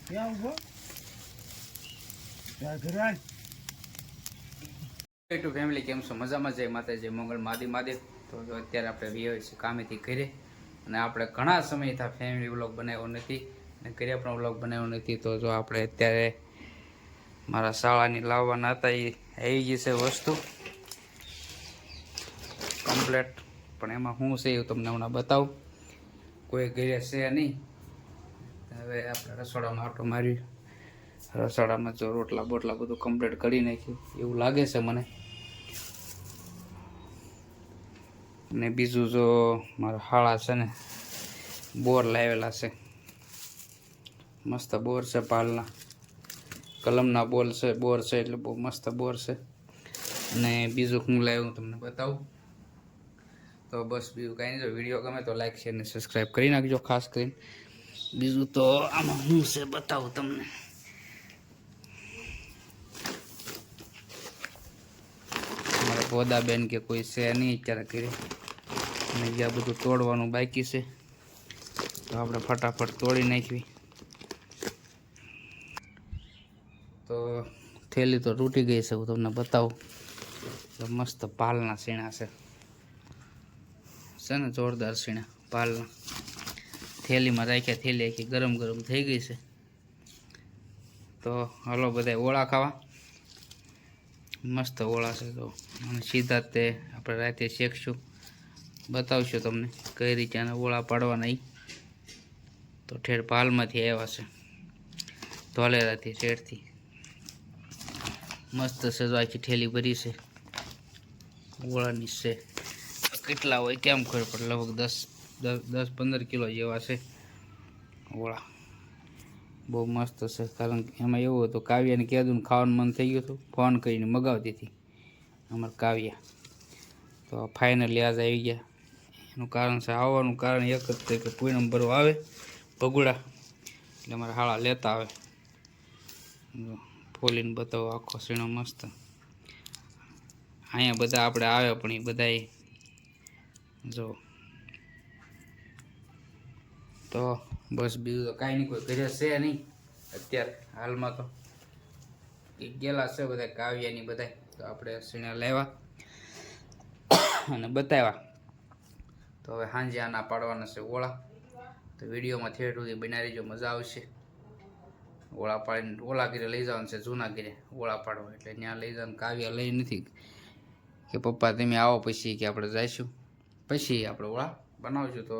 ક્યાં ઉભો ત્યાં ઘરે આય ટુ ફેમિલી કેમ છો? મજામાં જય માતાજી, મંગળ માદી માદેવ. તો અત્યારે આપણે વિયો છીએ કામેથી ઘરે, અને આપણે ઘણા સમયથી ફેમિલી વ્લોગ બનાવ્યો નથી અને ઘરે પણ વ્લોગ બનાવ્યો નથી. તો જો આપણે અત્યારે મારા શાળાની લાવવાના હતા એ આવી ગઈ છે વસ્તુ કમ્પ્લેટ, પણ એમાં શું છે એવું તમને હમણાં બતાવું. કોઈ ઘરે છે નહીં. હવે આપણે રસોડામાં આટો મારી, રસોડામાં જો રોટલા બોટલા બધું કમ્પ્લીટ કરી નાખ્યું એવું લાગે છે મને. ને બીજું જો મારા હાળા છે ને બોર લાવેલા છે, મસ્ત બોર છે, પાલના કલમના બોર છે એટલે બહુ મસ્ત બોર છે. અને બીજું હું લાવ્યું તમને બતાવું. તો બસ બીજું કાંઈ નહીં. જો વિડીયો ગમે તો લાઈક શેર ને સબસ્ક્રાઈબ કરી નાખજો ખાસ કરીને. બીજું તો આમાં શું છે બતાવું તમને. મારા પોદાબેન કે કોઈ છે નહીં અત્યારે કરે, અને જ્યાં બધું તોડવાનું બાકી છે તો આપણે ફટાફટ તોડી નાખવી. તો થેલી તો તૂટી ગઈ છે, હું તમને બતાવું. તો મસ્ત પાલના સીણા છે ને જોરદાર સીણા પાલના. થેલીમાં રાખ્યા, થેલી આખી ગરમ ગરમ થઈ ગઈ છે. તો હાલો બધા ઓળા ખાવા. મસ્ત ઓળા છે તો, અને સીધા તે આપણે રાતે શેકશું, બતાવશું તમને કઈ રીતે આને ઓળા પાડવાના. એ તો ઠેર પાલમાંથી આવ્યા છે, ધોલેરાથી શેઠથી. મસ્ત છે તો આખી ઠેલી ભરી છે ઓળાની છે. કેટલા હોય કેમ ખબર પડે, લગભગ 10-15 કિલો જેવા છે ઓળા. બહુ મસ્ત છે, કારણ કે એમાં એવું હતું કાવ્યાને કીધું ને ખાવાનું મન થઈ ગયું હતું, ફોન કરીને મગાવતી હતી અમારે કાવ્યા. તો ફાઇનલી આજ આવી ગયા. એનું કારણ છે, આવવાનું કારણ એક જ છે કે પૂનમ ભરવા આવે ભગુડા, એટલે અમારા હાળા લેતા આવે. ફોલીને બતાવો આખો સીણો મસ્ત. અહીંયા બધા આપણે આવે પણ એ બધા જો. તો બસ બીજું તો કાંઈ નહીં, કોઈ ઘરે છે નહીં અત્યારે હાલમાં. તો એ ગયેલા છે બધા કાવ્યાની બધા. તો આપણે સીણા લાવ્યા અને બતાવ્યા. તો હવે સાંજે આના પાડવાના છે ઓળા. તો વિડીયોમાં થિયેટર સુધી બનાવી રહીજો, મજા આવશે. ઓળા પાડીને ઓલા ઘરે લઈ જવાનું છે, જૂના ઘરે ઓળા પાડવા, એટલે ત્યાં લઈ જવાનું. કાવ્યા લઈ નથી કે પપ્પા તમે આવો પછી કે આપણે જઈશું, પછી આપણે ઓળા બનાવશું. તો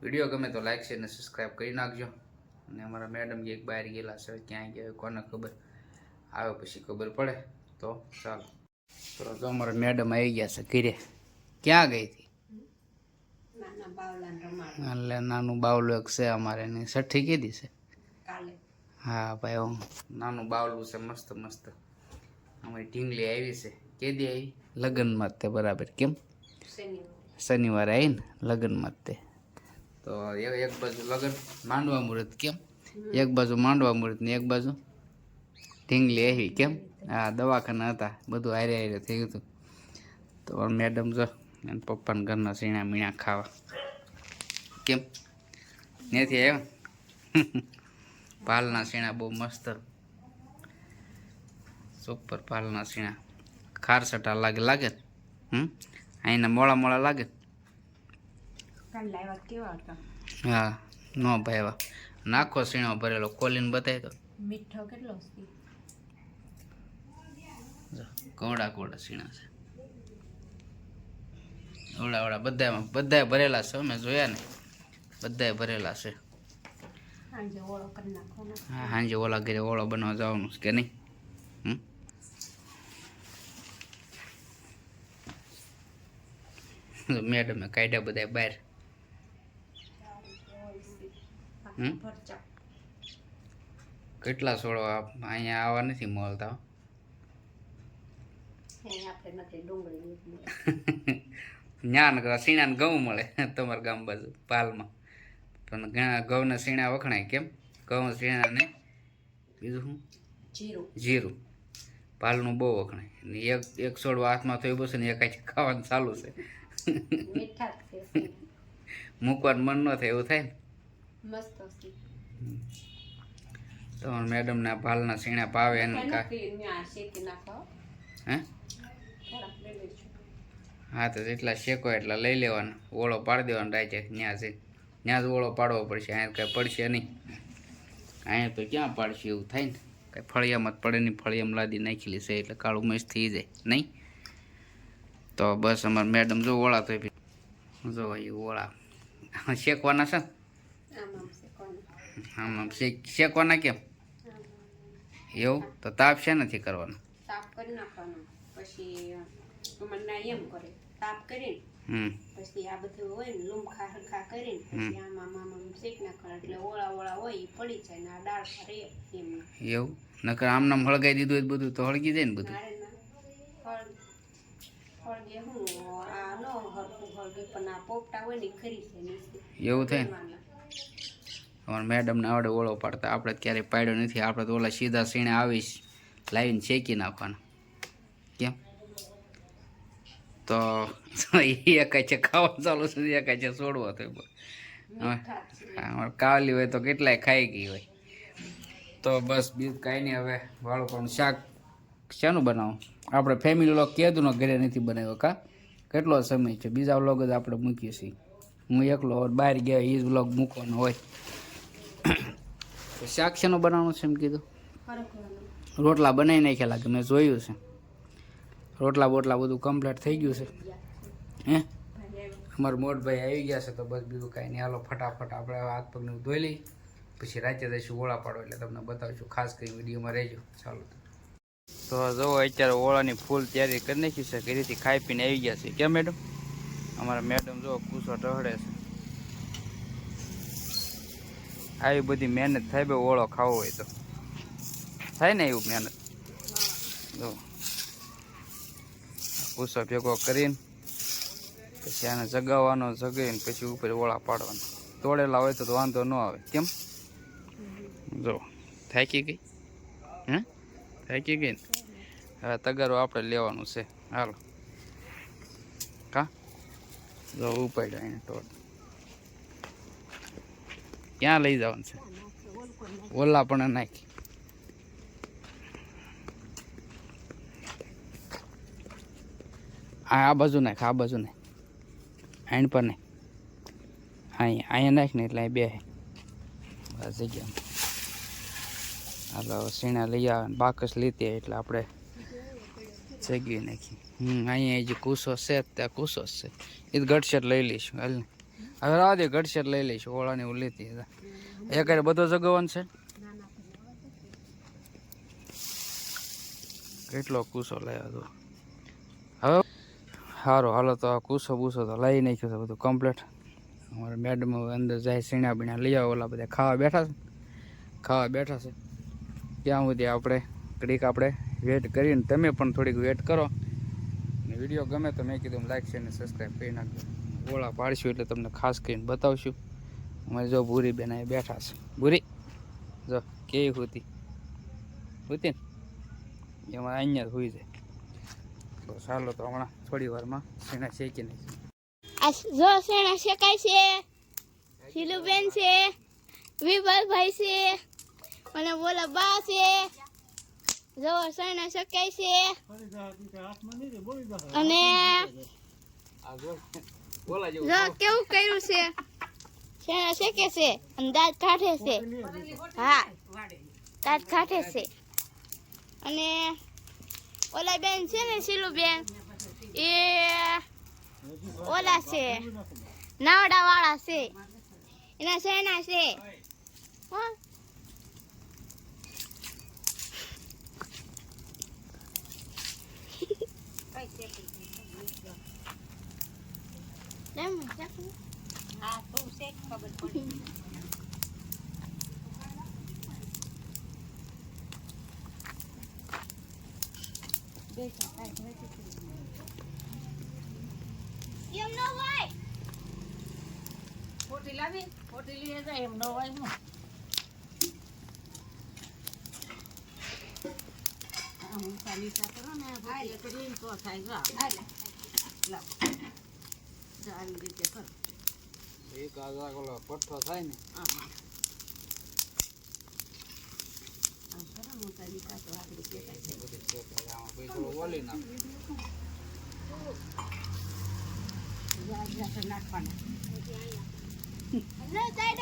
વિડીયો ગમે તો લાઈક શેર ને સબસ્ક્રાઈબ કરી નાખજો. અને અમારા મેડમ એક બહાર ગયેલા છે, ક્યાં ગયા કોને ખબર, આવે પછી ખબર પડે. તો ચાલો. તો અમારા મેડમ આવી ગયા છે ઘરે. ક્યાં ગઈ હતી? એટલે નાનું બાવલું એક છે અમારે, એની છઠ્ઠી કીધી છે. હા ભાઈ, નાનું બાવલું છે મસ્ત મસ્ત. અમારી ઢીંગલી આવી છે. કેદી આવી? લગ્નમાં જ તે બરાબર. કેમ? શનિવારે આવી ને લગ્નમાં જ તે. તો એક બાજુ લગ્ન માંડવા મુહૂર્ત, કેમ? એક બાજુ માંડવા મુહૂર્ત ને એક બાજુ ઢીંગલી આવી. કેમ? હા, દવાખાના હતા, બધું હારે હારે થઈ ગયું હતું. તો મેડમ જો અને પપ્પાને ઘરના સીણા મીણા ખાવા. કેમ નથી આવ્યો? પાલના સીણા બહુ મસ્ત, સુપર પાલના સીણા. ખારસટા લાગે લાગે. અહીંના મોળા મોળા લાગે. હા, નો ભાઈ નાખો સીણો ભરેલો, ખોલીને બતાવી તો. મીઠો કેટલો કોડા કોડા સીણા છે. ઓડા ઓડા બધાય ભરેલા છે, મેં જોયા ને, બધાય ભરેલા છે. હા, સાંજે ઓલા ઘરે ઓળો બનાવવા જવાનું છે કે નહીં? મેડમે કાઢ્યા બધા બહાર. કેટલા છોડો અહીંયા આવવા નથી મળતા. ન્યા સીણા ને ઘઉં મળે તમારા ગામ બાજુ પાલમાં, પણ ઘણા ઘઉંના સીણા વખણાય. કેમ? ઘઉં સીણા ને બીજું શું? જીરું. પાલનું બહુ વખણાય. ને એક છોડવા હાથમાં થયું બસ ને એક ખાવાનું ચાલુ છે. મૂકવાનું મન ન થાય એવું થાય ને. તમારા મેડમના ભાલના સીણા પાવે એને હે હા તો જેટલા શેકો એટલા લઈ લેવાના ઓળો પાડી દેવાનો રાચે ત્યાં છે ત્યાં જ ઓળો પાડવો પડશે અહીંયા કાંઈ પડશે નહીં અહીંયા તો ક્યાં પાડશે એવું થાય ને કાંઈ ફળિયામાં જ પડે નહીં ફળિયામાં લાદી નાખેલી છે એટલે કાળું મસ્ત થઈ જાય નહીં તો બસ અમારા મેડમ જો ઓળા તો જો એ ઓળા શેકવાના છે આમ આમ શેકવાના કેમ એવું તો તાપ છે નથી કરવાનો તાપ કરી નાખવાનો પછી મને એમ કરે તાપ કરીને પછી આ બધું હોય ને લૂમખા હરખા કરીને પછી આમાં શેક નાખવાના એટલે ઓળા ઓળા હોય એ પડી જાય ને આ દાળ રહે એમ એવું નકર આમ નામ હળગાઈ દીધું હોય બધું તો હળગી જાય ને બધું હળગે હું આ ન હરખું હળગે પણ આ પોપટા હોય ને ખરી છે એવું થાય ને અમારા મેડમને આવડે ઓળો પાડતા આપણે ક્યારેય પાડ્યો નથી આપણે તો ઓલા સીધા સીણે આવીશ લાવીને શેકી નાખવાના કેમ તો એકાય છે ખાવાનું ચાલુ છે એકાય છે છોડવો તો અમારે કાવલી હોય તો કેટલાય ખાઈ ગઈ હોય તો બસ બીજું કાંઈ નહીં હવે વાળું પણ શાક શાનું બનાવું આપણે ફેમિલી વ્લોગ કેદુનો ઘરે નથી બનાવ્યો કા કેટલો સમય છે બીજા વ્લોગ જ આપણે મૂકીએ છીએ હું એકલો બહાર ગયા એ જ વ્લોગ મૂકવાનો હોય શાક શાનું બનાવવાનું છે એમ કીધું રોટલા બનાવી નાખ્યા લાગે મેં જોયું છે રોટલા બોટલા બધું કમ્પ્લીટ થઈ ગયું છે હે અમારા મોટભાઈ આવી ગયા છે તો બસ બીજું કાંઈ નહીં હાલો ફટાફટ આપણે હાથ પગને ધોઈ લઈ પછી રાતે જઈશું ઓળા પાડો એટલે તમને બતાવીશું ખાસ કરી વિડીયોમાં રહેજો ચાલો તો જુઓ અત્યારે ઓળાની ફૂલ તૈયારી કરી નાખી છે કે રીતે ખાઈ પીને આવી ગયા છે કેમ મેડમ અમારા મેડમ જો કૂસો ટહડે છે આવી બધી મહેનત થાય બે ઓળો ખાવો હોય તો થાય ને એવું મહેનત જો કૂસો ભેગો કરીને પછી આને જગાવવાનો જગાવીને પછી ઉપર ઓળા પાડવાનો તોડેલા હોય તો વાંધો ન આવે કેમ જો થાકી ગઈ હે થાકી ગઈ ને હવે તગારો આપણે લેવાનું છે હાલો કા જો ઉપાડ્યો એને તોડ ક્યાં લઈ જવાનું છે ઓલા પણ નાખી આ બાજુ નાખ આ બાજુ નાખ આઈન પર નહીં અહીંયા નાખ ને એટલે અહીં બે બસ જગ્યા હાલો સીણા લઈ આવે ને બાકસ લીધી એટલે આપણે જગવી નાખી અહીંયા જે કૂસો છે ત્યાં કૂસો જ છે એ ગટશેટ લઈ લઈશું હાલ ને હવે રાહ દે ગટશેટ લઈ લઈશું ઓળાની હું લીધી એક બધો જગવવાનું છે કેટલો કૂસો લાવ્યો હતો હવે સારું હાલો તો આ કૂસો બૂસો તો લઈ નાખ્યો છે બધું કમ્પ્લીટ અમારા મેડમ અંદર જાય સીણા બીણા લઈ આવો ઓલા બધા ખાવા બેઠા છે ત્યાં સુધી આપણે ઘડીક આપણે વેટ કરીને તમે પણ થોડીક વેટ કરો ને વિડીયો ગમે તો મેં કીધું લાઈક શેર ને સબસ્ક્રાઈબ કરી નાખજો ઓળા પાડીશું એટલે તમને ખાસ કરીને બતાવશું અમારે જો ભૂરી બેન અહીં બેઠા છે ભૂરી જો કેવી હોતી ને એમાં અહીંયા જ હોઈ જાય તો ચાલો તો હમણાં થોડી વારમાં શેણા શેકી નાખીએ જો શેણા શેકાય છે શીલુબેન છે વિપલભાઈ છે અને બોલા બા છે જો શેણા શેકાય છે અને જો કેવું કર્યું છે શેણા શેકે છે અને દાંત કાઢે છે હા દાંત કાઢે છે અને ઓલા બેન છે ને શીલુબેન એ ઓલા છે નાવડા વાળા છે એના શેના છે હા હા તો શેક ખબર પડી એમ ન હોય ફોટી લાવી ફોટી લઈ જાય એમ ન હોય હું હું ખાલી કરો ને ફોટી કરીને તો થાય જો લાવ આવી રીતે કર એક આજા કોલો પઠ્ઠો થાય ને હા ઓલી નાખ.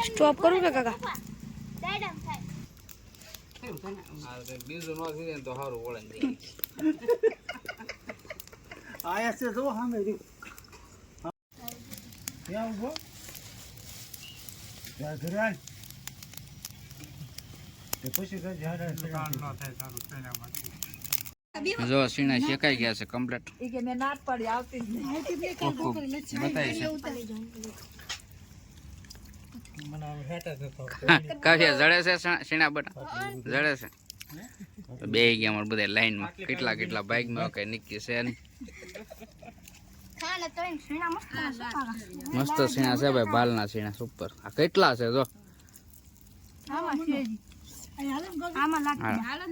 સ્ટોપ કરું કે કાકા આ તો બીજું ન થઈ જાય ને તો સારું વળે જાય. આયા છે જો સામે રહ્યું ત્યાં ઉભો ત્યાં ઘરે આય તે પછી કઈ જ્યારે જો સીણા શેકાઈ ગયા છે કમ્પ્લીટ. ઈ કે મેં નાટ પાડી આવતી જ નહીં. બતાવી છે મને આમ હેટા જતો કાવ્યા જડે છે સીણા બટા જડે છે તો બે ગયા અમારે બધા લાઈનમાં કેટલા કેટલા બાઇકમાં કઈ નીકળી છે નહીં. ખાને તો એમ સીણા મસ્ત મસ્ત સીણા છે ભાઈ બાલના સીણા સુપર. આ કેટલા છે જો આમાં છે આમાં લાગે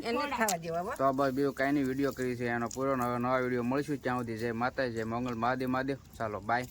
એને ખાવા દેવા હો. તો બસ બીજું કાંઈ નહીં વિડીયો કરી છે એનો પૂરો. હવે નવા વિડીયો મળીશું ત્યાં સુધી જય માતાજી જય મંગલ મહાદેવ મહાદેવ. ચાલો બાય.